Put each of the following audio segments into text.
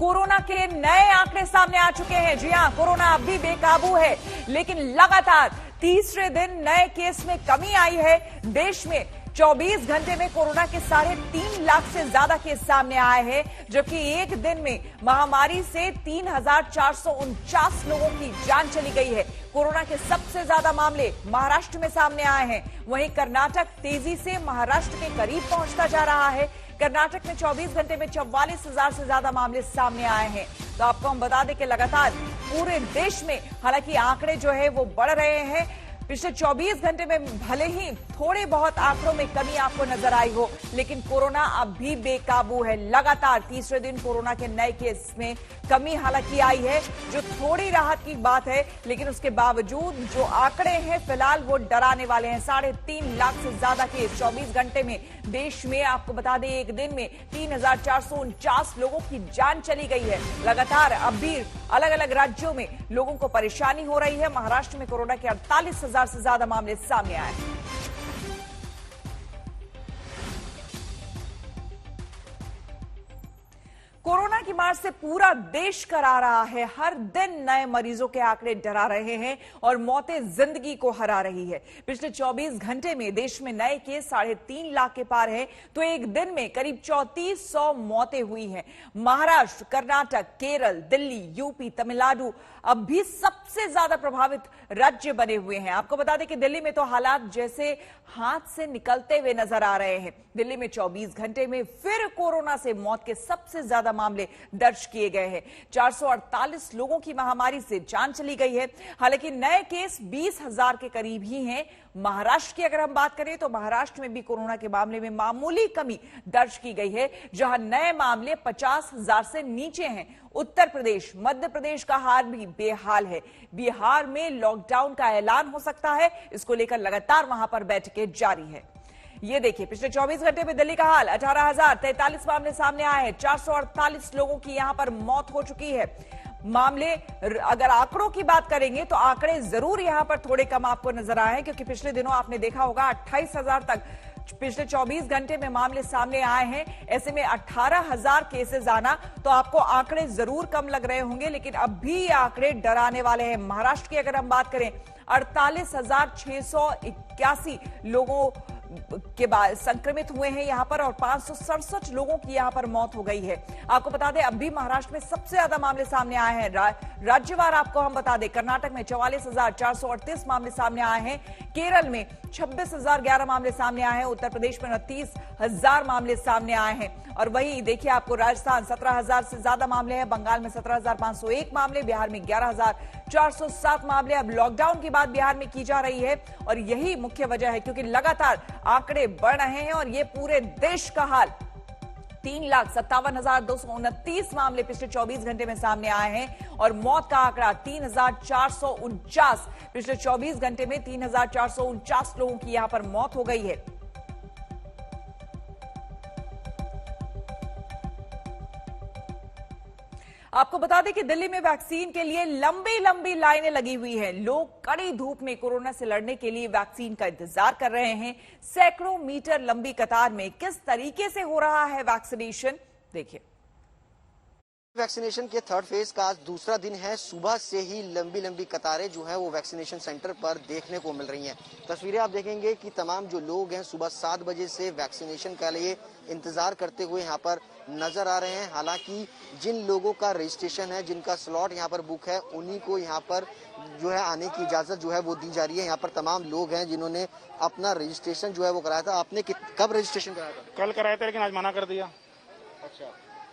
Corona के नए आंकड़े सामने आ चुके हैं। जी हां, कोरोना अब भी बेकाबू है, लेकिन लगातार तीसरे दिन नए केस में कमी आई है। देश में 24 घंटे में कोरोना के 3.5 लाख से ज्यादा केस सामने आए हैं, जबकि एक दिन में महामारी से 3,449 लोगों की जान चली गई है। कोरोना के सबसे ज्यादा मामले महाराष्ट्र में सामने आए हैं। वहीं कर्नाटक तेजी से महाराष्ट्र के करीब पहुंचता जा रहा है। कर्नाटक में 24 घंटे में 44,000 से ज्यादा मामले सामने आए हैं। तो आपको हम बता दें कि लगातार पूरे देश में हालांकि आंकड़े जो है वो बढ़ रहे हैं। पिछले 24 घंटे में भले ही थोड़े बहुत आंकड़ों में कमी आपको नजर आई हो, लेकिन कोरोना अब भी बेकाबू है। लगातार तीसरे दिन कोरोना के नए केस में कमी हालांकि आई है, जो थोड़ी राहत की बात है, लेकिन उसके बावजूद जो आंकड़े हैं फिलहाल वो डराने वाले हैं। 3.5 लाख से ज्यादा केस 24 घंटे में देश में। आपको बता दें एक दिन में 3,449 लोगों की जान चली गई है। लगातार अब भी अलग अलग राज्यों में लोगों को परेशानी हो रही है। महाराष्ट्र में कोरोना के 48,000 से ज्यादा मामले सामने आए हैं। कोरोना की मार से पूरा देश करा रहा है। हर दिन नए मरीजों के आंकड़े डरा रहे हैं और मौतें जिंदगी को हरा रही है। पिछले 24 घंटे में देश में नए केस 3.5 लाख के पार हैं, तो एक दिन में करीब 3400 मौतें हुई हैं। महाराष्ट्र, कर्नाटक, केरल, दिल्ली, यूपी, तमिलनाडु अब भी सबसे ज्यादा प्रभावित राज्य बने हुए हैं। आपको बता दें कि दिल्ली में तो हालात जैसे हाथ से निकलते हुए नजर आ रहे हैं। दिल्ली में 24 घंटे में फिर कोरोना से मौत के सबसे ज्यादा मामले दर्ज किए गए हैं। 448 लोगों की महामारी से जान चली गई है। हालांकि नए केस 20,000 के करीब ही हैं। महाराष्ट्र की अगर हम बात करें तो महाराष्ट्र में भी कोरोना के मामले में मामूली कमी दर्ज की गई है, जहां नए मामले 50,000 से नीचे हैं। उत्तर प्रदेश, मध्य प्रदेश का हाल भी बेहाल है। बिहार में लॉकडाउन का ऐलान हो सकता है, इसको लेकर लगातार वहां पर बैठकें जारी है। ये देखिए, पिछले 24 घंटे में दिल्ली का हाल 18,043 मामले सामने आए हैं। 448 लोगों की यहां पर मौत हो चुकी है। मामले अगर आंकड़ों की बात करेंगे तो आंकड़े जरूर यहां पर थोड़े कम आपको नजर आए हैं, क्योंकि पिछले दिनों आपने देखा होगा 28,000 तक पिछले 24 घंटे में मामले सामने आए हैं। ऐसे में 18,000 केसेस आना तो आपको आंकड़े जरूर कम लग रहे होंगे, लेकिन अब भी ये आंकड़े डराने वाले हैं। महाराष्ट्र की अगर हम बात करें 48,681 लोगों के बाद संक्रमित हुए हैं यहां पर, और 567 लोगों की यहां पर मौत हो गई है। आपको बता दें अब भी महाराष्ट्र में सबसे ज्यादा मामले सामने आए हैं। राज्यवार आपको हम बता दें, कर्नाटक में 44,438 मामले सामने आए हैं। केरल में 26,011 मामले सामने आए हैं। उत्तर प्रदेश में 29,000 मामले सामने आए हैं। और वही देखिए आपको राजस्थान 17,000 से ज्यादा मामले हैं। बंगाल में 17,501 मामले, बिहार में 11,407 मामले। अब लॉकडाउन की बात बिहार में की जा रही है और यही मुख्य वजह है, क्योंकि लगातार आंकड़े बढ़ रहे हैं और ये पूरे देश का हाल। 3,57,229 मामले पिछले 24 घंटे में सामने आए हैं और मौत का आंकड़ा 3,449। पिछले 24 घंटे में 3,449 लोगों की यहां पर मौत हो गई है। आपको बता दें कि दिल्ली में वैक्सीन के लिए लंबी लंबी लाइनें लगी हुई हैं। लोग कड़ी धूप में कोरोना से लड़ने के लिए वैक्सीन का इंतजार कर रहे हैं। सैकड़ों मीटर लंबी कतार में किस तरीके से हो रहा है वैक्सीनेशन, देखिए। वैक्सीनेशन के थर्ड फेज का आज दूसरा दिन है। सुबह से ही लंबी लंबी कतारें जो है वो वैक्सीनेशन सेंटर पर देखने को मिल रही हैं। तस्वीरें आप देखेंगे कि तमाम जो लोग हैं सुबह 7 बजे से वैक्सीनेशन के लिए इंतजार करते हुए यहाँ पर नजर आ रहे हैं। हालांकि जिन लोगों का रजिस्ट्रेशन है, जिनका स्लॉट यहाँ पर बुक है, उन्हीं को यहाँ पर जो है आने की इजाजत जो है वो दी जा रही है। यहाँ पर तमाम लोग हैं जिन्होंने अपना रजिस्ट्रेशन जो है वो कराया था। आपने कब रजिस्ट्रेशन कराया था? कल कराया था, लेकिन आज मना कर दिया। अच्छा,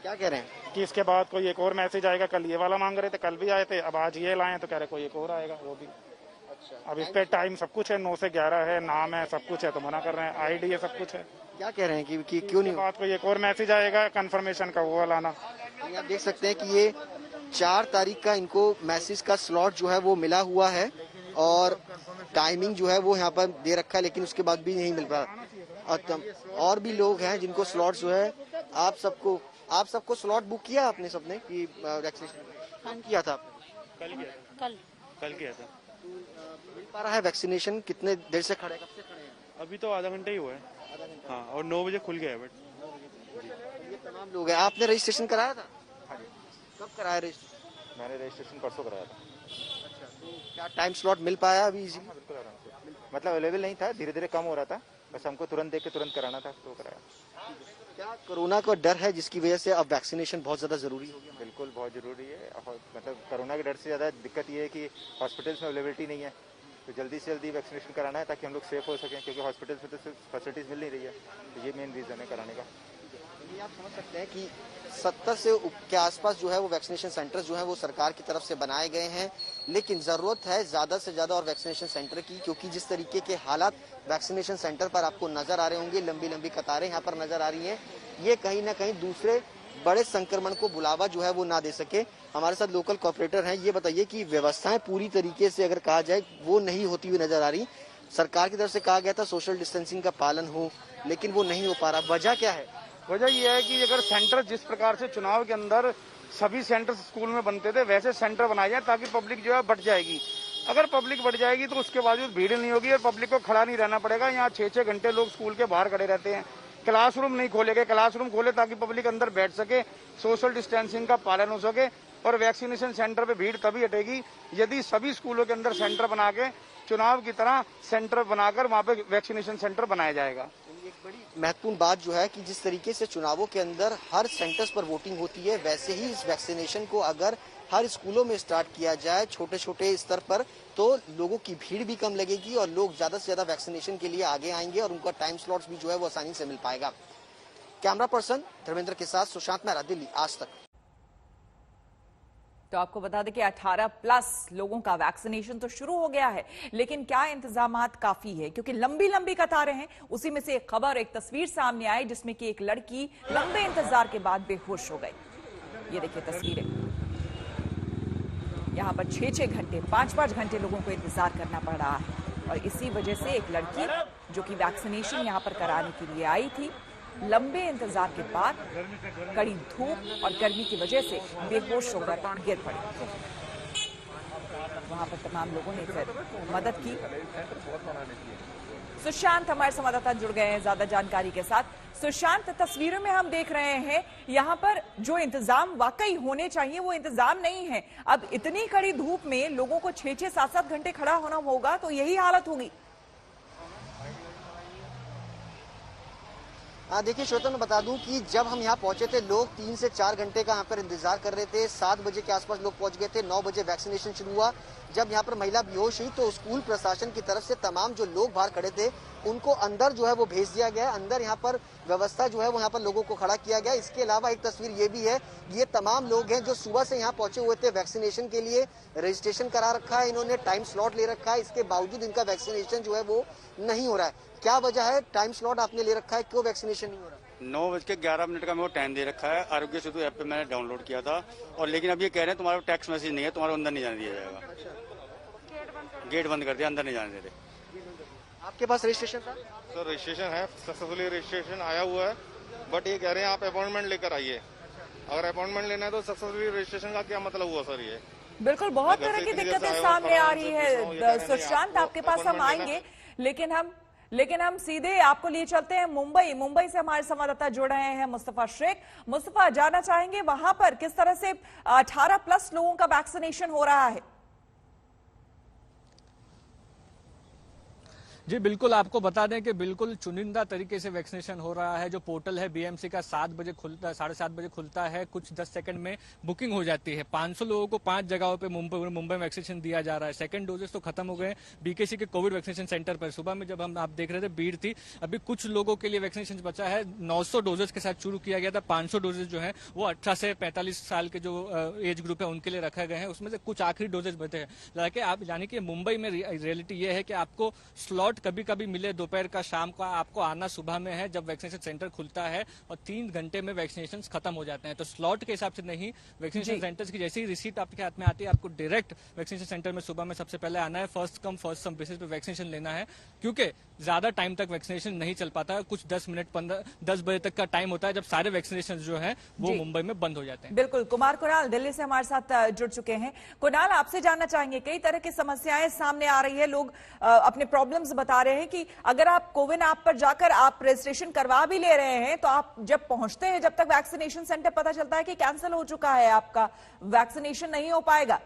क्या कह रहे हैं कि इसके बाद कोई एक और मैसेज आएगा। कल ये वाला मांग रहे थे, कल भी आए थे, अब आज ये लाए तो कह रहे कोई एक और आएगा, वो भी। अच्छा, अब इस पे टाइम सब कुछ है, 9 से 11 है, नाम है, सब कुछ है, तो मना कर रहे हैं। आईडी है, सब कुछ है। क्या कह रहे हैं कि क्यों नहीं? बात कोई एक और मैसेज आएगा कंफर्मेशन का, वो वाला आना। आप देख सकते हैं कि ये 4 तारीख का इनको मैसेज का स्लॉट जो है वो मिला हुआ है और टाइमिंग जो है वो यहाँ पर दे रखा है, लेकिन उसके बाद भी नहीं मिल पा रहा। और भी लोग हैं जिनको स्लॉट जो है, आप सबको स्लॉट बुक किया आपने सबने कि वैक्सीनेशन किया था? कल किया था। मिल पा रहा है वैक्सीनेशन? कितने देर से खड़े, कब से खड़े हैं? अभी तो आधा घंटा ही हुआ है। हाँ, और 9 बजे खुल गया है। बट ये तमाम लोग हैं। आपने रजिस्ट्रेशन कराया था? कब कराया रजिस्ट्रेशन? मैंने रजिस्ट्रेशन परसों कराया था। अच्छा, तो क्या टाइम स्लॉट मिल पाया अभी इजी? हाँ, बिल्कुल आराम से, मतलब अवेलेबल नहीं था, धीरे धीरे कम हो रहा था, बस हमको तुरंत देख के तुरंत कराना था तो कराया। क्या कोरोना का डर है जिसकी वजह से अब वैक्सीनेशन बहुत ज्यादा जरूरी हो गया? बिल्कुल बहुत जरूरी है, मतलब कोरोना के डर से ज़्यादा दिक्कत ये है कि हॉस्पिटल्स में अवेलेबिलिटी नहीं है, तो जल्दी से जल्दी वैक्सीनेशन कराना है ताकि हम लोग सेफ हो सकें, क्योंकि हॉस्पिटल्स में तो फैसिलिटीज़ मिल नहीं रही है, तो ये मेन रीज़न है कराने का। ये आप समझ सकते हैं कि 70 से के आसपास जो है वो वैक्सीनेशन सेंटर्स जो है वो सरकार की तरफ से बनाए गए हैं, लेकिन जरूरत है ज्यादा से ज्यादा और वैक्सीनेशन सेंटर की, क्योंकि जिस तरीके के हालात वैक्सीनेशन सेंटर पर आपको नजर आ रहे होंगे, लंबी लंबी कतारें यहाँ पर नजर आ रही हैं, ये कहीं ना कहीं दूसरे बड़े संक्रमण को बुलावा जो है वो ना दे सके। हमारे साथ लोकल कॉर्पोरेटर हैं, ये बताइए कि व्यवस्थाएं पूरी तरीके से अगर कहा जाए वो नहीं होती हुई नजर आ रही। सरकार की तरफ से कहा गया था सोशल डिस्टेंसिंग का पालन हो, लेकिन वो नहीं हो पा रहा, वजह क्या है? वजह यह है कि अगर सेंटर जिस प्रकार से चुनाव के अंदर सभी सेंटर स्कूल में बनते थे वैसे सेंटर बनाए जाए ताकि पब्लिक जो है बढ़ जाएगी। अगर पब्लिक बढ़ जाएगी तो उसके बावजूद भीड़ नहीं होगी और पब्लिक को खड़ा नहीं रहना पड़ेगा। यहाँ 6-6 घंटे लोग स्कूल के बाहर खड़े रहते हैं। क्लासरूम नहीं खोले गए, क्लासरूम खोले ताकि पब्लिक अंदर बैठ सके, सोशल डिस्टेंसिंग का पालन हो सके। और वैक्सीनेशन सेंटर पे भीड़ तभी हटेगी यदि सभी स्कूलों के अंदर सेंटर बना के चुनाव की तरह सेंटर बनाकर वहाँ पे वैक्सीनेशन सेंटर बनाया जाएगा। एक बड़ी महत्वपूर्ण बात जो है कि जिस तरीके से चुनावों के अंदर हर सेंटर्स पर वोटिंग होती है, वैसे ही इस वैक्सीनेशन को अगर हर स्कूलों में स्टार्ट किया जाए छोटे छोटे स्तर पर, तो लोगों की भीड़ भी कम लगेगी और लोग ज्यादा से ज्यादा वैक्सीनेशन के लिए आगे आएंगे और उनका टाइम स्लॉट्स भी जो है वो आसानी से मिल पाएगा। कैमरा पर्सन धर्मेंद्र के साथ सुशांत मेहरा, दिल्ली, आज तक। तो आपको बता दें कि 18+ लोगों का वैक्सीनेशन तो शुरू हो गया है, लेकिन क्या इंतजामात काफी है? क्योंकि लंबी लंबी कतारें हैं। उसी में से एक खबर, एक तस्वीर सामने आई जिसमें कि एक लड़की लंबे इंतजार के बाद बेहोश हो गई। ये देखिए तस्वीरें। यहां पर 6-6 घंटे, 5-5 घंटे लोगों को इंतजार करना पड़ रहा है और इसी वजह से एक लड़की जो कि वैक्सीनेशन यहां पर कराने के लिए आई थी, लंबे इंतजार के बाद कड़ी धूप और गर्मी की वजह से बेहोश होकर गिर पड़ी। वहां पर तमाम लोगों ने फिर मदद की। सुशांत हमारे संवाददाता जुड़ गए हैं ज्यादा जानकारी के साथ। सुशांत, तस्वीरों में हम देख रहे हैं यहाँ पर जो इंतजाम वाकई होने चाहिए वो इंतजाम नहीं है। अब इतनी कड़ी धूप में लोगों को 6-6, 7-7 घंटे खड़ा होना होगा, तो यही हालत होगी। देखिए श्रोता, मैं बता दूं कि जब हम यहाँ पहुंचे थे लोग 3 से 4 घंटे का यहाँ पर इंतजार कर रहे थे। 7 बजे के आसपास लोग पहुंच गए थे। 9 बजे वैक्सीनेशन शुरू हुआ। जब यहाँ पर महिला बेहोश हुई तो स्कूल प्रशासन की तरफ से तमाम जो लोग बाहर खड़े थे उनको अंदर जो है वो भेज दिया गया। अंदर यहाँ पर व्यवस्था जो है वो यहाँ पर लोगों को खड़ा किया गया। इसके अलावा एक तस्वीर ये भी है, ये तमाम लोग हैं जो सुबह से यहाँ पहुंचे हुए थे वैक्सीनेशन के लिए। रजिस्ट्रेशन करा रखा है, इन्होंने टाइम स्लॉट ले रखा है, इसके बावजूद इनका वैक्सीनेशन जो है वो नहीं हो रहा है। क्या वजह है? टाइम स्लॉट आपने ले रखा है, क्यों वैक्सीनेशन नहीं हो रहा? 9:11 का मेरे को टाइम दे रखा है। आरोग्य सेतु ऐप पे मैंने डाउनलोड किया था, और लेकिन अब ये कह रहे हैं तुम्हारा टेक्स्ट मैसेज नहीं है, तुम्हारा अंदर नहीं जाने दिया जाएगा। गेट बंद कर दिया, अंदर नहीं जाने दे रहे। आपके पास रजिस्ट्रेशन था? सर रजिस्ट्रेशन है, सक्सेसफुली रजिस्ट्रेशन आया हुआ है, बट ये कह रहे हैं आप अपॉइंटमेंट लेकर आइए। अगर अपॉइंटमेंट लेना है तो सक्सेसफुली रजिस्ट्रेशन का क्या मतलब हुआ सर? ये बिल्कुल बहुत तरह की दिक्कतें सामने आ रही है। सुशांत, आपके पास हम आएंगे, लेकिन हम सीधे आपको लिए चलते हैं मुंबई से हमारे संवाददाता जुड़ रहे हैं मुस्तफा शेख। मुस्तफा, जानना चाहेंगे वहां पर किस तरह से 18+ लोगों का वैक्सीनेशन हो रहा है? जी बिल्कुल, आपको बता दें कि बिल्कुल चुनिंदा तरीके से वैक्सीनेशन हो रहा है। जो पोर्टल है बीएमसी का 7 बजे खुलता है, 7:30 बजे खुलता है, कुछ 10 सेकंड में बुकिंग हो जाती है। 500 लोगों को 5 जगहों पे मुंबई में वैक्सीनेशन दिया जा रहा है। सेकंड डोजेस तो खत्म हो गए बीकेसी के कोविड वैक्सीनेशन सेंटर पर। सुबह में जब आप देख रहे थे भीड़ थी, अभी कुछ लोगों के लिए वैक्सीनेशन बचा है। 900 डोजेस के साथ शुरू किया गया था। 500 डोजेस जो है वो 18 से 45 साल के जो एज ग्रुप है उनके लिए रखे गए हैं। उसमें से कुछ आखिरी डोजेस बचे हैं। यानी कि मुंबई में रियलिटी ये है कि आपको स्लॉट कभी कभी मिले दोपहर का, शाम का, आपको आना सुबह में है जब वैक्सीनेशन सेंटर खुलता है, और 3 घंटे में वैक्सीनेशन खत्म हो जाते हैं। तो स्लॉट के हिसाब से नहीं, वैक्सीनेशन सेंटर्स की जैसी ही रिसीट आपके हाथ में आती है, आपको डायरेक्ट वैक्सीनेशन सेंटर में सुबह में सबसे पहले आना है। First come first serve basis पे वैक्सीनेशन लेना है, क्योंकि ज्यादा टाइम तक वैक्सीनेशन नहीं चल पाता। कुछ 10 मिनट 10 बजे तक का टाइम होता है जब सारे वैक्सीनेशन जो है वो मुंबई में बंद हो जाते हैं। बिल्कुल। कुणाल दिल्ली से हमारे साथ जुड़ चुके हैं। कुणाल, आपसे जानना चाहेंगे, कई तरह की समस्याएं सामने आ रही है, लोग अपने प्रॉब्लम्स बता बता रहे हैं कि अगर आप कोविन ऐप पर जाकर आप रजिस्ट्रेशन करवा भी ले रहे हैं तो आप जब पहुंचते हैं, जब तक वैक्सीनेशन सेंटर, पता चलता है कि कैंसिल हो चुका है, आपका वैक्सीनेशन नहीं हो पाएगा।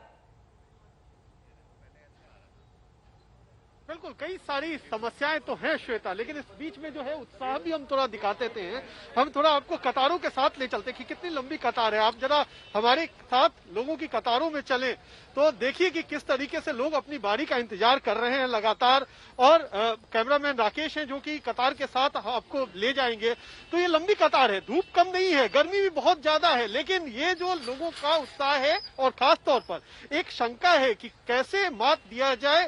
बिल्कुल, कई सारी समस्याएं तो हैं श्वेता, लेकिन इस बीच में जो है उत्साह भी हम थोड़ा दिखाते हैं। हम थोड़ा आपको कतारों के साथ ले चलते कि कितनी लंबी कतार है। आप जरा हमारे साथ लोगों की कतारों में चले तो देखिए कि किस तरीके से लोग अपनी बारी का इंतजार कर रहे हैं लगातार। और कैमरामैन राकेश हैं जो कि कतार के साथ आपको ले जाएंगे। तो ये लंबी कतार है, धूप कम नहीं है, गर्मी भी बहुत ज्यादा है, लेकिन ये जो लोगों का उत्साह है और खास तौर पर एक शंका है कि कैसे मात दिया जाए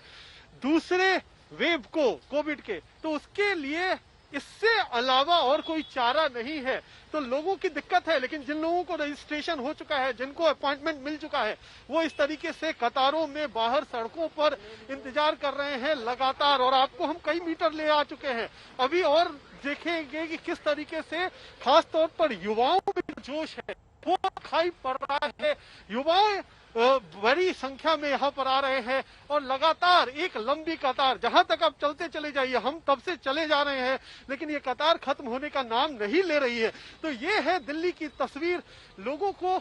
दूसरे वेव को कोविड के, तो उसके लिए इससे अलावा और कोई चारा नहीं है। तो लोगों की दिक्कत है, लेकिन जिन लोगों को रजिस्ट्रेशन हो चुका है, जिनको अपॉइंटमेंट मिल चुका है, वो इस तरीके से कतारों में बाहर सड़कों पर इंतजार कर रहे हैं लगातार। और आपको हम कई मीटर ले आ चुके हैं अभी, और देखेंगे कि किस तरीके से खास तौर पर युवाओं में जोश है वो दिखाई पड़ रहा है। युवाएं बड़ी संख्या में यहाँ पर आ रहे हैं और लगातार एक लंबी कतार, जहां तक आप चलते चले जाइए, हम तब से चले जा रहे हैं, लेकिन ये कतार खत्म होने का नाम नहीं ले रही है। तो ये है दिल्ली की तस्वीर। लोगों को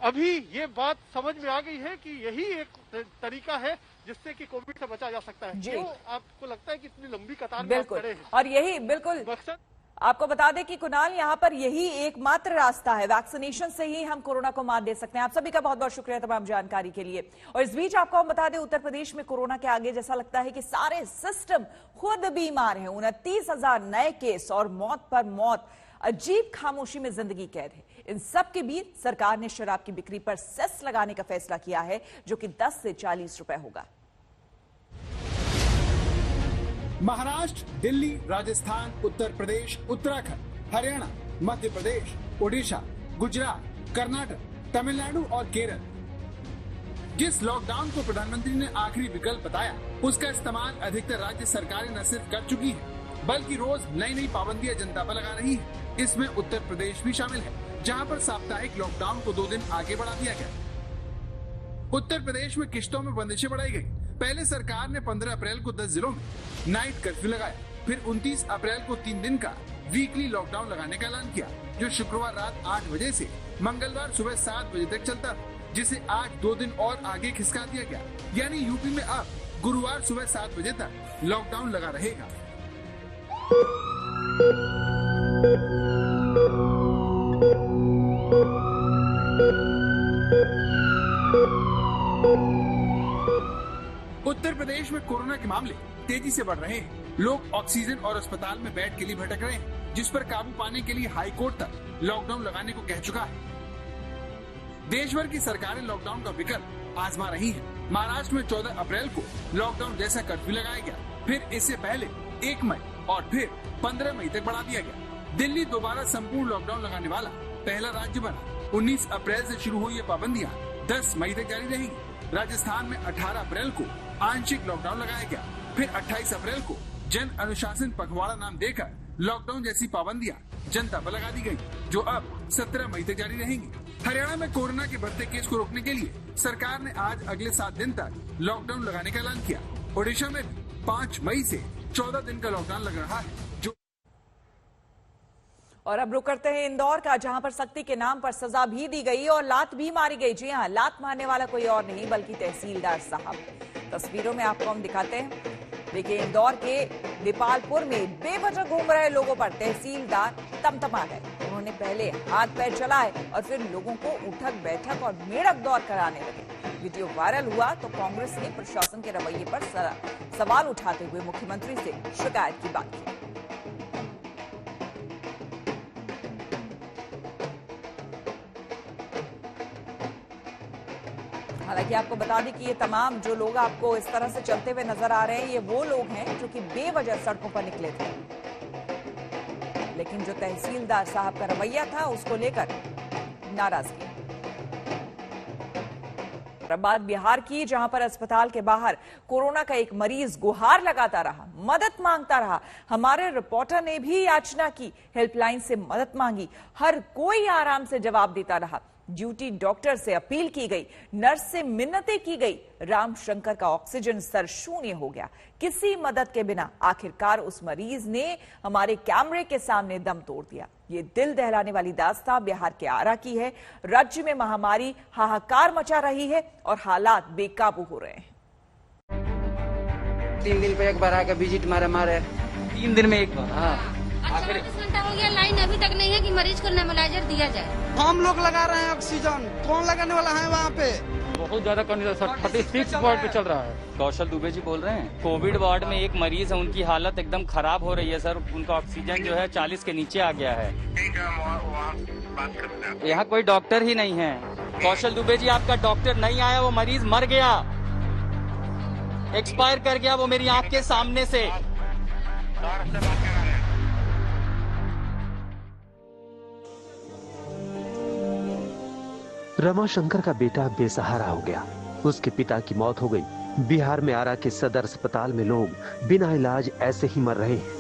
अभी ये बात समझ में आ गई है कि यही एक तरीका है जिससे कि कोविड से बचा जा सकता है। क्यों आपको लगता है कि इतनी लंबी कतार में आप खड़े हैं? और यही बिल्कुल मकसद आपको बता दें कि कुणाल, यहां पर यही एकमात्र रास्ता है, वैक्सीनेशन से ही हम कोरोना को मात दे सकते हैं। आप सभी का बहुत बहुत शुक्रिया तमाम जानकारी के लिए। और इस बीच आपको हम बता दें, उत्तर प्रदेश में कोरोना के आगे जैसा लगता है कि सारे सिस्टम खुद बीमार हैं। 29,000 नए केस और मौत पर मौत, अजीब खामोशी में जिंदगी कैद है। इन सब के बीच सरकार ने शराब की बिक्री पर सेस लगाने का फैसला किया है, जो कि 10 से 40 रुपए होगा। महाराष्ट्र, दिल्ली, राजस्थान, उत्तर प्रदेश, उत्तराखंड, हरियाणा, मध्य प्रदेश, ओडिशा, गुजरात, कर्नाटक, तमिलनाडु और केरल, जिस लॉकडाउन को प्रधानमंत्री ने आखिरी विकल्प बताया, उसका इस्तेमाल अधिकतर राज्य सरकारें न सिर्फ कर चुकी है, बल्कि रोज नई नई पाबंदियां जनता पर लगा रही है। इसमें उत्तर प्रदेश भी शामिल है, जहां पर साप्ताहिक लॉकडाउन को 2 दिन आगे बढ़ा दिया गया। उत्तर प्रदेश में किश्तों में बंदिशें बढ़ाई गई। पहले सरकार ने 15 अप्रैल को 10 जिलों में नाइट कर्फ्यू लगाया, फिर 29 अप्रैल को 3 दिन का वीकली लॉकडाउन लगाने का ऐलान किया, जो शुक्रवार रात 8 बजे से मंगलवार सुबह 7 बजे तक चलता था, जिसे आज 2 दिन और आगे खिसका दिया गया। यानी यूपी में अब गुरुवार सुबह 7 बजे तक लॉकडाउन लगा रहेगा। उत्तर प्रदेश में कोरोना के मामले तेजी से बढ़ रहे हैं। लोग ऑक्सीजन और अस्पताल में बेड के लिए भटक रहे हैं, जिस पर काबू पाने के लिए हाई कोर्ट तक लॉकडाउन लगाने को कह चुका है। देश भर की सरकारें लॉकडाउन का विकल्प आजमा रही हैं। महाराष्ट्र में 14 अप्रैल को लॉकडाउन जैसा कर्फ्यू लगाया गया, फिर इससे पहले 1 मई और फिर 15 मई तक बढ़ा दिया गया। दिल्ली दोबारा संपूर्ण लॉकडाउन लगाने वाला पहला राज्य बना। 19 अप्रैल से शुरू हुई ये पाबंदियां 10 मई तक जारी रहेंगी। राजस्थान में 18 अप्रैल को आंशिक लॉकडाउन लगाया गया, फिर 28 अप्रैल को जन अनुशासन पखवाड़ा नाम देकर लॉकडाउन जैसी पाबंदियां जनता पर लगा दी गई, जो अब 17 मई तक जारी रहेंगी। हरियाणा में कोरोना के बढ़ते केस को रोकने के लिए सरकार ने आज अगले 7 दिन तक लॉकडाउन लगाने का ऐलान किया। ओडिशा में 5 मई से 14 दिन का लॉकडाउन लग रहा है। और अब रुक करते हैं इंदौर का, जहां पर सख्ती के नाम पर सजा भी दी गई और लात भी मारी गई। जी हां, लात मारने वाला कोई और नहीं बल्कि तहसीलदार साहब। तस्वीरों में आपको हम दिखाते हैं। देखिए, इंदौर के दीपालपुर में बेवजह घूम रहे लोगों पर तहसीलदार तमतमा गए। उन्होंने पहले हाथ पैर चलाए और फिर लोगों को उठक बैठक और मेढ़क दौड़ कराने लगे। वीडियो वायरल हुआ तो कांग्रेस ने प्रशासन के रवैये पर सवाल उठाते हुए मुख्यमंत्री से शिकायत की बात की। हालांकि आपको बता दें कि ये तमाम जो लोग आपको इस तरह से चलते हुए नजर आ रहे हैं, ये वो लोग हैं जो कि बेवजह सड़कों पर निकले थे, लेकिन जो तहसीलदार साहब का रवैया था उसको लेकर नाराजगी। बात बिहार की, जहां पर अस्पताल के बाहर कोरोना का एक मरीज गुहार लगाता रहा, मदद मांगता रहा। हमारे रिपोर्टर ने भी याचना की, हेल्पलाइन से मदद मांगी, हर कोई आराम से जवाब देता रहा। ड्यूटी डॉक्टर से अपील की गई, नर्स से मिन्नतें की गई। रामशंकर का ऑक्सीजन स्तर शून्य हो गया। किसी मदद के बिना आखिरकार उस मरीज ने हमारे कैमरे के सामने दम तोड़ दिया। ये दिल दहलाने वाली दास्तां बिहार के आरा की है। राज्य में महामारी हाहाकार मचा रही है और हालात बेकाबू हो रहे हैं। 3 दिन पे एक बार आके विजिट मारे 3 दिन में एक बार। हाँ, 48 घंटा हो गया, लाइन अभी तक नहीं है कि मरीज को नेबुलाइजर दिया जाए। हम लोग लगा रहे हैं ऑक्सीजन, कौन लगाने वाला है वहाँ पे? बहुत ज्यादा कंडीशन 36 वार्ड पे चल रहा है। कौशल दुबे जी बोल रहे हैं। कोविड वार्ड में एक मरीज है, उनकी हालत एकदम खराब हो रही है सर। उनका ऑक्सीजन जो है 40 के नीचे आ गया है। यहाँ कोई डॉक्टर ही नहीं है। कौशल दुबे जी, आपका डॉक्टर नहीं आया, वो मरीज मर गया, एक्सपायर कर गया वो मेरी आंख के सामने से। रमाशंकर का बेटा बेसहारा हो गया। उसके पिता की मौत हो गई। बिहार में आरा के सदर अस्पताल में लोग बिना इलाज ऐसे ही मर रहे हैं।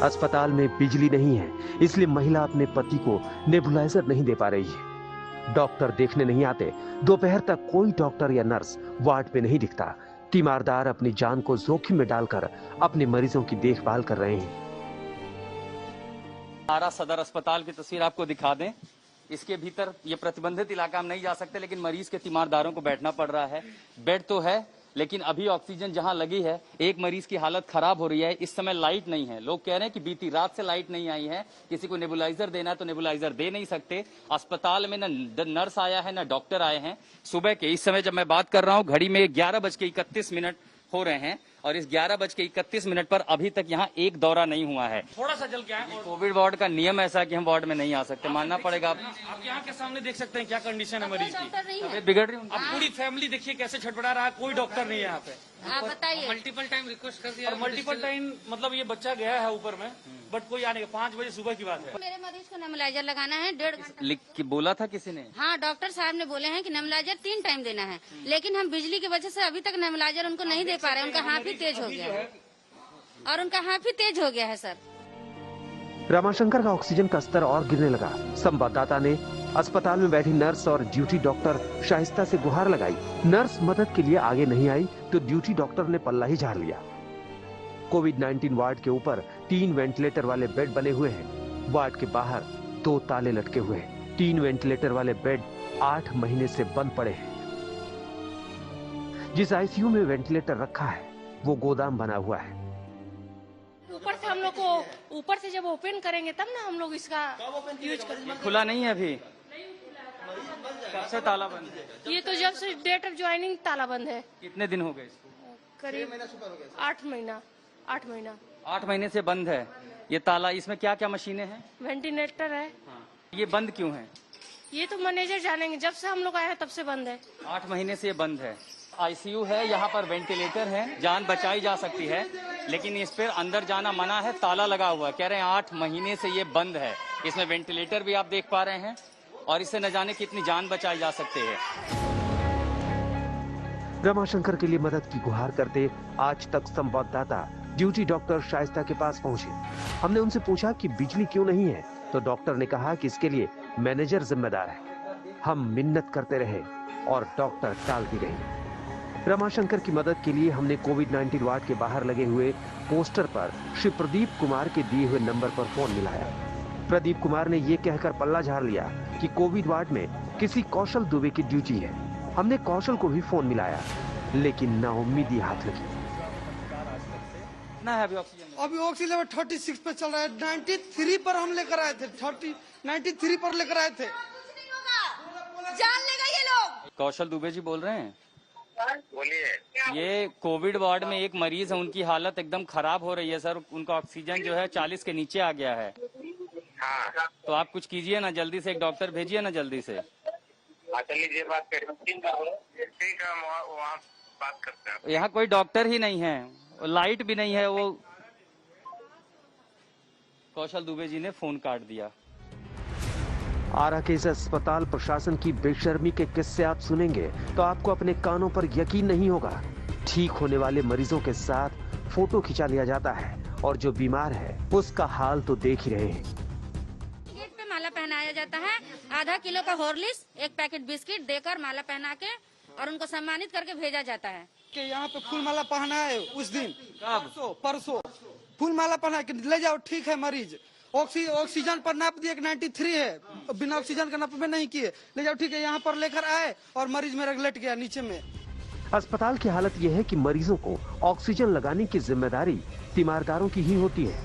अस्पताल में बिजली नहीं है, इसलिए महिला अपने पति को नेबुलाइजर नहीं दे पा रही है। डॉक्टर देखने नहीं आते। दोपहर तक कोई डॉक्टर या नर्स वार्ड पे नहीं दिखता। तीमारदार अपनी जान को जोखिम में डालकर अपने मरीजों की देखभाल कर रहे हैं। आरा सदर अस्पताल की तस्वीर आपको दिखा दें। इसके भीतर ये प्रतिबंधित इलाका हम नहीं जा सकते, लेकिन मरीज के तीमारदारों को बैठना पड़ रहा है। बेड तो है, लेकिन अभी ऑक्सीजन जहां लगी है, एक मरीज की हालत खराब हो रही है। इस समय लाइट नहीं है। लोग कह रहे हैं कि बीती रात से लाइट नहीं आई है। किसी को नेबुलाइजर देना है तो नेबुलाइजर दे नहीं सकते। अस्पताल में न नर्स आया है, न डॉक्टर आए हैं। सुबह के इस समय जब मैं बात कर रहा हूं, घड़ी में 11:31 हो रहे हैं और इस 11:31 पर अभी तक यहाँ एक दौरा नहीं हुआ है। थोड़ा सा जल क्या है। कोविड वार्ड का नियम ऐसा है कि हम वार्ड में नहीं आ सकते, मानना पड़ेगा। आप यहाँ के सामने देख सकते हैं क्या कंडीशन है मरीज की। तबीयत बिगड़ रही है। अब पूरी फैमिली देखिए कैसे छटपटा रहा है। कोई डॉक्टर नहीं है यहाँ पे। आप बताइए। मल्टीपल टाइम रिक्वेस्ट कर दिया और मल्टीपल टाइम मतलब ये बच्चा गया है ऊपर में, बट कोई आने का 5 बजे सुबह की बात है। मेरे मरीज को नेबुलाइजर लगाना है 1.5 घंटा। लिख के बोला था किसी ने? हाँ, डॉक्टर साहब ने बोले हैं कि नेबुलाइजर 3 टाइम देना है, लेकिन हम बिजली की वजह से अभी तक नेबुलाइजर उनको नहीं दे पा रहे। उनका हाथ भी तेज हो गया है और उनका हाथ भी तेज हो गया है सर। रमाशंकर का ऑक्सीजन का स्तर और गिरने लगा। संवाददाता ने अस्पताल में बैठी नर्स और ड्यूटी डॉक्टर शाइस्ता से गुहार लगाई। नर्स मदद के लिए आगे नहीं आई तो ड्यूटी डॉक्टर ने पल्ला ही झाड़ लिया। कोविड-19 वार्ड के ऊपर 3 वेंटिलेटर वाले बेड बने हुए हैं। वार्ड के बाहर 2 ताले लटके हुए हैं। 3 वेंटिलेटर वाले बेड 8 महीने से बंद पड़े हैं। जिस आईसीयू में वेंटिलेटर रखा है वो गोदाम बना हुआ है। ऊपर से हम लोग को ऊपर से जब ओपन करेंगे तब ना हम लोग इसका यूज करेंगे। खुला नहीं है अभी। कब से ताला बंद है? ये तो जब से डेट ऑफ ज्वाइनिंग ताला बंद है। कितने दिन हो गए इसको? करीब 8 महीना। 8 महीने से बंद है ये ताला। इसमें क्या क्या मशीनें हैं? वेंटिलेटर है। ये बंद क्यों है? ये तो मैनेजर जानेंगे। जब से हम लोग आए हैं तब से बंद है। 8 महीने से ये बंद है। आईसीयू है, यहाँ पर वेंटिलेटर है, जान बचाई जा सकती है, लेकिन इस पर अंदर जाना मना है, ताला लगा हुआ है। कह रहे हैं 8 महीने से ये बंद है। इसमें वेंटिलेटर भी आप देख पा रहे हैं और इससे न जाने कितनी जान बचाई जा सकती है। रमाशंकर के लिए मदद की गुहार करते आज तक संवाददाता ड्यूटी डॉक्टर शाइस्ता के पास पहुंचे। हमने उनसे पूछा कि बिजली क्यों नहीं है, तो डॉक्टर ने कहा कि इसके लिए मैनेजर जिम्मेदार है। हम मिन्नत करते रहे और डॉक्टर टालती रही। रमाशंकर की मदद के लिए हमने कोविड-19 वार्ड के बाहर लगे हुए पोस्टर पर श्री प्रदीप कुमार के दिए हुए नंबर पर फोन मिलाया। प्रदीप कुमार ने ये कहकर पल्ला झाड़ लिया कि कोविड वार्ड में किसी कौशल दुबे की ड्यूटी है। हमने कौशल को भी फोन मिलाया, लेकिन नाउम्मीदी हाथ लगी। है अभी ऑक्सीजन लेवल 36 पे चल रहा है। 93 पर हम लेकर आए थे। 93 पर लेकर आए थे। जान लेगा ये लोग। कौशल दुबे जी बोल रहे हैं। बोलिए। ये कोविड वार्ड में एक मरीज है, उनकी हालत एकदम खराब हो रही है सर। उनका ऑक्सीजन जो है 40 के नीचे आ गया है। हाँ। तो आप कुछ कीजिए ना, जल्दी से एक डॉक्टर भेजिए ना जल्दी से। चलिए बात करें। ठीक है, वहाँ बात करते हैं। यहाँ कोई डॉक्टर ही नहीं है, लाइट भी नहीं है। वो कौशल दुबे जी ने फोन काट दिया। आरा के इस अस्पताल प्रशासन की बेशर्मी के किस्से आप सुनेंगे तो आपको अपने कानों पर यकीन नहीं होगा। ठीक होने वाले मरीजों के साथ फोटो खिंचा लिया जाता है और जो बीमार है उसका हाल तो देख ही रहे हैं। माला पहनाया जाता है। आधा किलो का हॉर्लिक्स, 1 पैकेट बिस्किट देकर माला पहना के और उनको सम्मानित करके भेजा जाता है। कि यहाँ पे फूल माला पहना है उस दिन परसों फूल माला पहना के ले जाओ, ठीक है। मरीज ऑक्सीजन पर नाप दिए 93 है, बिना ऑक्सीजन का नाप में नहीं किए, ले जाओ, ठीक है। यहाँ पर लेकर आए और मरीज मेरा लेट गया नीचे में। अस्पताल की हालत यह है कि मरीजों को ऑक्सीजन लगाने की जिम्मेदारी तीमारदारों की ही होती है।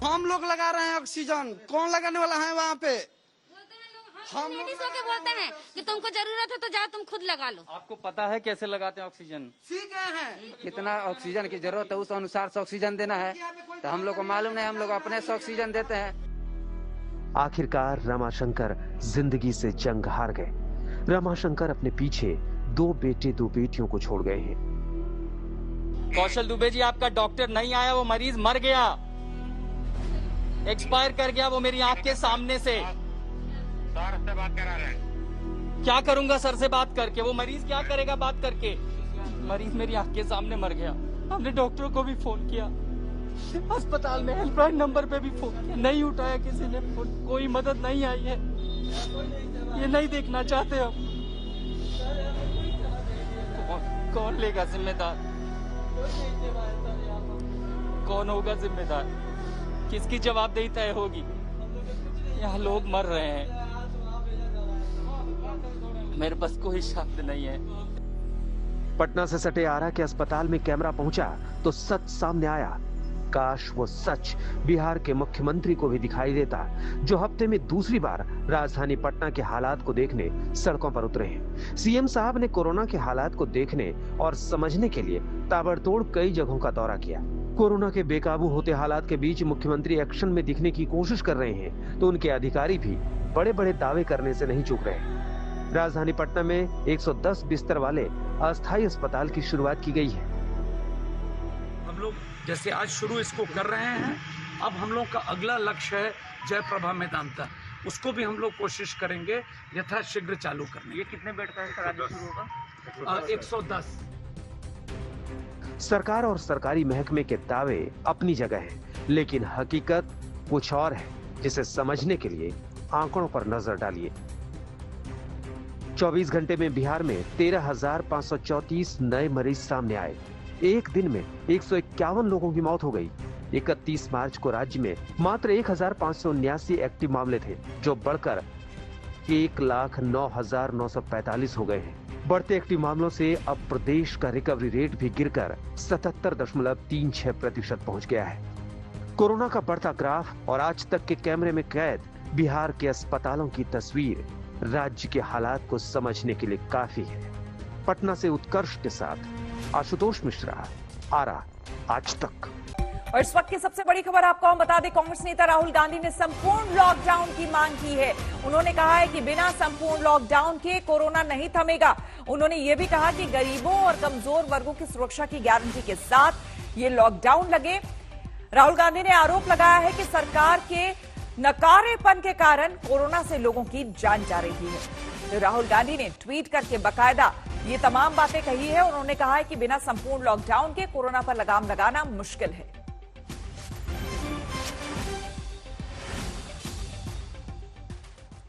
हम लोग लगा रहे हैं ऑक्सीजन, कौन लगाने वाला है वहाँ पे? हम लेडीजों के बोलते हैं कि तुमको जरूरत है तो जाओ तुम खुद लगा लो। आपको पता है कैसे लगाते हैं ऑक्सीजन? सीख गए हैं कितना ऑक्सीजन की जरूरत है उस अनुसार से ऑक्सीजन देना है, तो हम लोग को मालूम नहीं, हम लोग अपने से ऑक्सीजन देते हैं। आखिरकार रमाशंकर जिंदगी से जंग हार गए। रमाशंकर अपने पीछे 2 बेटे 2 बेटियों को छोड़ गए हैं। कौशल दुबे जी, आपका डॉक्टर नहीं आया, वो मरीज मर गया, एक्सपायर कर गया वो मेरी आंख के सामने से। सर से बात करा रहे हैं। क्या करूंगा सर से बात करके? वो मरीज क्या करेगा बात करके? मरीज मेरी आंख के सामने मर गया। हमने डॉक्टरों को भी फोन किया, अस्पताल में हेल्पलाइन नंबर पे भी फोन किया, नहीं उठाया किसी ने फोन, कोई मदद नहीं आई है। ये नहीं देखना चाहते हम। कौन लेगा जिम्मेदार? कौन होगा जिम्मेदार? किसकी जवाबदेही तय होगी? यहाँ लोग मर रहे हैं, मेरे पास कोई शब्द नहीं है। पटना से सटे आरा के अस्पताल में कैमरा पहुंचा तो सच सामने आया। काश वो सच बिहार के मुख्यमंत्री को भी दिखाई देता, जो हफ्ते में दूसरी बार राजधानी पटना के हालात को देखने सड़कों पर उतरे हैं। सीएम साहब ने कोरोना के हालात को देखने और समझने के लिए ताबड़तोड़ कई जगहों का दौरा किया। कोरोना के बेकाबू होते हालात के बीच मुख्यमंत्री एक्शन में दिखने की कोशिश कर रहे हैं, तो उनके अधिकारी भी बड़े बड़े दावे करने से नहीं चूक रहे। राजधानी पटना में 110 बिस्तर वाले अस्थायी अस्पताल की शुरुआत की गई है। हम लोग जैसे आज शुरू इसको कर रहे हैं, अब हम लोग का अगला लक्ष्य है जयप्रभा मैदान तक, उसको भी हम लोग कोशिश करेंगे यथाशीघ्र चालू करने। ये कितने बेड का है सर आगे शुरू होगा? 110। सरकार और सरकारी महकमे के दावे अपनी जगह हैं, लेकिन हकीकत कुछ और है, जिसे समझने के लिए आंकड़ों पर नजर डालिए। 24 घंटे में बिहार में 13,534 नए मरीज सामने आए। एक दिन में 151 लोगों की मौत हो गई। 31 मार्च को राज्य में मात्र 1,579 एक्टिव मामले थे, जो बढ़कर 1,09,945 हो गए हैं। बढ़ते एक्टिव मामलों से अब प्रदेश का रिकवरी रेट भी गिरकर 77.36% पहुंच गया है। कोरोना का बढ़ता ग्राफ और आज तक के कैमरे में कैद बिहार के अस्पतालों की तस्वीर राज्य के हालात को समझने के लिए काफी है। पटना से उत्कर्ष के साथ आशुतोष मिश्रा, आरा, आज तक। और इस वक्त की सबसे बड़ी खबर आपको हम बता दें, कांग्रेस नेता राहुल गांधी ने संपूर्ण लॉकडाउन की मांग की है। उन्होंने कहा है कि बिना संपूर्ण लॉकडाउन के कोरोना नहीं थमेगा। उन्होंने ये भी कहा कि गरीबों और कमजोर वर्गों की सुरक्षा की गारंटी के साथ ये लॉकडाउन लगे। राहुल गांधी ने आरोप लगाया है कि सरकार के नकारेपन के कारण कोरोना से लोगों की जान जा रही है। तो राहुल गांधी ने ट्वीट करके बाकायदा ये तमाम बातें कही है। उन्होंने कहा है कि बिना संपूर्ण लॉकडाउन के कोरोना पर लगाम लगाना मुश्किल है।